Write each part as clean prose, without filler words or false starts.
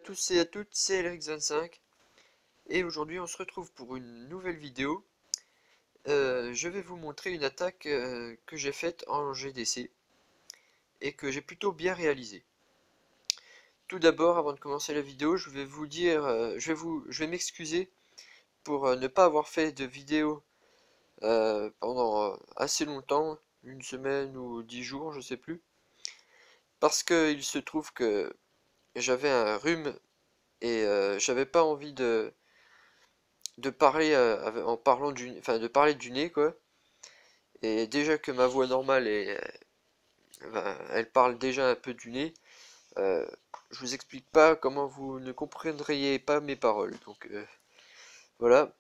tous et à toutes, c'est LRX25 et aujourd'hui on se retrouve pour une nouvelle vidéo. Je vais vous montrer une attaque que j'ai faite en GDC et que j'ai plutôt bien réalisée. Tout d'abord, avant de commencer la vidéo, je vais vous dire, je vais m'excuser pour ne pas avoir fait de vidéo pendant assez longtemps, une semaine ou 10 jours, je sais plus, parce que il se trouve que j'avais un rhume et j'avais pas envie de parler en parlant enfin de parler du nez quoi. Et déjà que ma voix normale elle parle déjà un peu du nez. euh, je vous explique pas comment vous ne comprendriez pas mes paroles. Donc voilà.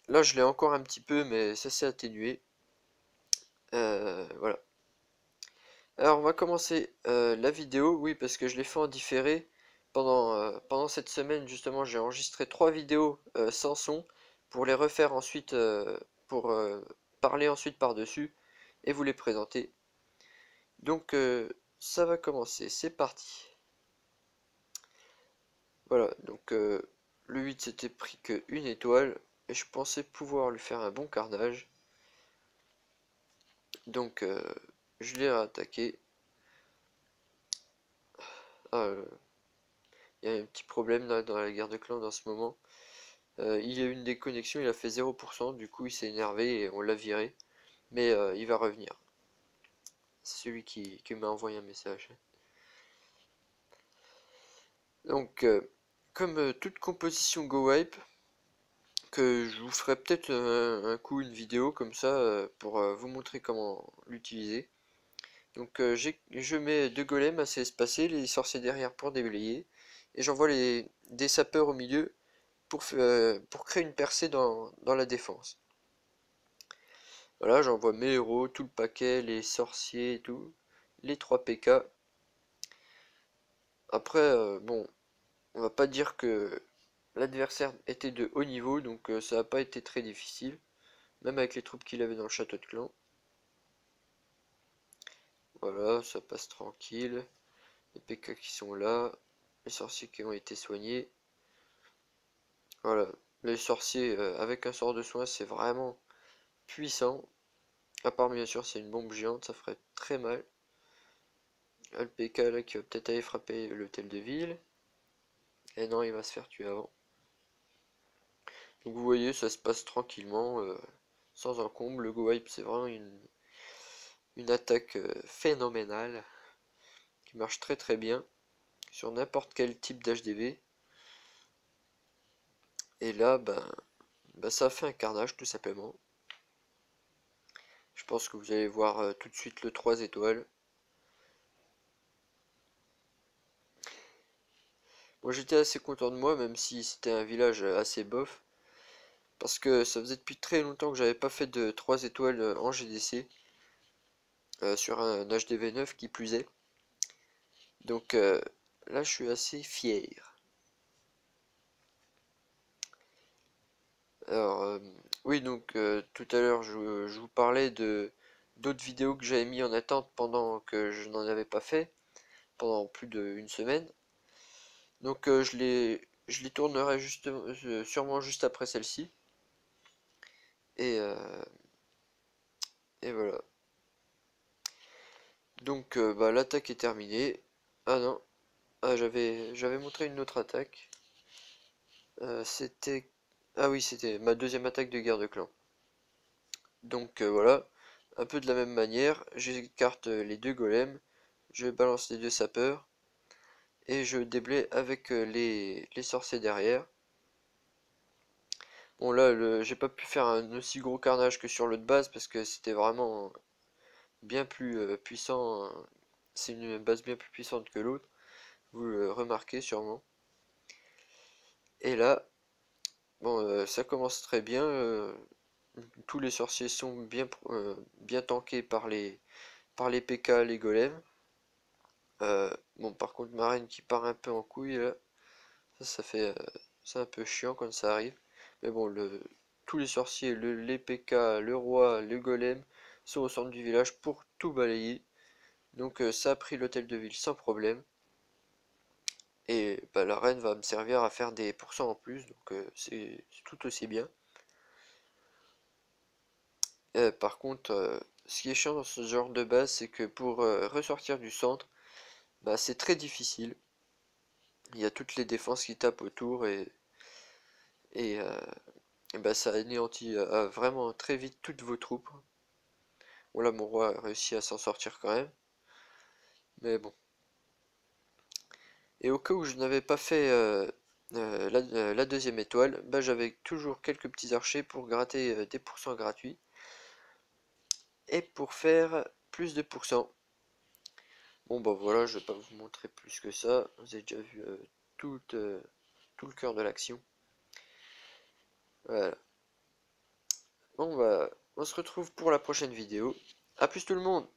Là je l'ai encore un petit peu, mais ça s'est atténué. Voilà. Alors on va commencer la vidéo, oui parce que je l'ai fait en différé. Pendant cette semaine justement j'ai enregistré 3 vidéos sans son pour les refaire ensuite, pour parler ensuite par-dessus et vous les présenter. Donc ça va commencer, c'est parti. Voilà, donc le 8 s'était pris que une étoile et je pensais pouvoir lui faire un bon carnage. Donc je l'ai attaqué. Ah, il y a un petit problème là dans la guerre de clan dans ce moment. Il y a eu une déconnexion, il a fait 0%, du coup il s'est énervé et on l'a viré. Mais il va revenir. C'est celui qui m'a envoyé un message. Donc, comme toute composition GoWipe, que je vous ferai peut-être un coup une vidéo comme ça pour vous montrer comment l'utiliser. Donc je mets 2 golems assez espacés, les sorciers derrière pour déblayer, et j'envoie des sapeurs au milieu pour créer une percée dans la défense. Voilà, j'envoie mes héros, tout le paquet, les sorciers et tout, les 3 PK. Après, bon, on va pas dire que l'adversaire était de haut niveau, donc ça n'a pas été très difficile, même avec les troupes qu'il avait dans le château de clan. Voilà, ça passe tranquille. Les PK qui sont là, les sorciers qui ont été soignés. Voilà, les sorciers avec un sort de soin, c'est vraiment puissant. À part bien sûr, c'est une bombe géante, ça ferait très mal. Le PK là qui va peut-être aller frapper l'hôtel de ville. Et non, il va se faire tuer avant. Donc vous voyez, ça se passe tranquillement, sans encombre. Le Go Wipe, c'est vraiment une attaque phénoménale qui marche très très bien sur n'importe quel type d'HDV. Et là, ça fait un carnage tout simplement. Je pense que vous allez voir tout de suite le 3 étoiles. Moi j'étais assez content de moi, même si c'était un village assez bof. Parce que ça faisait depuis très longtemps que j'avais pas fait de 3 étoiles en GDC. Sur un HDV 9 qui plus est. Donc là je suis assez fier. Alors oui, donc tout à l'heure je vous parlais de d'autres vidéos que j'avais mis en attente pendant que je n'en avais pas fait, pendant plus d'une semaine. Donc je les tournerai sûrement juste après celle-ci. Et, et voilà. Donc l'attaque est terminée. Ah non, j'avais montré une autre attaque. C'était ah oui, c'était ma deuxième attaque de guerre de clan. Donc voilà, un peu de la même manière, j'écarte les 2 golems, je balance les 2 sapeurs et je déblaye avec les sorciers derrière. Bon là, j'ai pas pu faire un aussi gros carnage que sur l'autre base parce que c'était vraiment bien plus puissant. C'est une base bien plus puissante que l'autre, vous le remarquez sûrement. Et là, bon, ça commence très bien. Tous les sorciers sont bien tankés par les PK, les golems. Bon, par contre, ma reine qui part un peu en couille là, ça fait, c'est un peu chiant quand ça arrive. Mais bon, tous les sorciers, les PK, le roi, le golem sont au centre du village pour tout balayer. Donc ça a pris l'hôtel de ville sans problème. Et bah, la reine va me servir à faire des pourcents en plus, donc c'est tout aussi bien. Par contre, ce qui est chiant dans ce genre de base, c'est que pour ressortir du centre, bah, c'est très difficile. Il y a toutes les défenses qui tapent autour et, euh, et bah, ça anéantit vraiment très vite toutes vos troupes. Bon là mon roi a réussi à s'en sortir quand même, mais bon. Et au cas où je n'avais pas fait la deuxième étoile, bah, j'avais toujours quelques petits archers pour gratter des pourcents gratuits et pour faire plus de pourcents. Bon bah voilà, je vais pas vous montrer plus que ça, vous avez déjà vu tout, tout le cœur de l'action. Voilà. Bon bah, on se retrouve pour la prochaine vidéo. A plus tout le monde!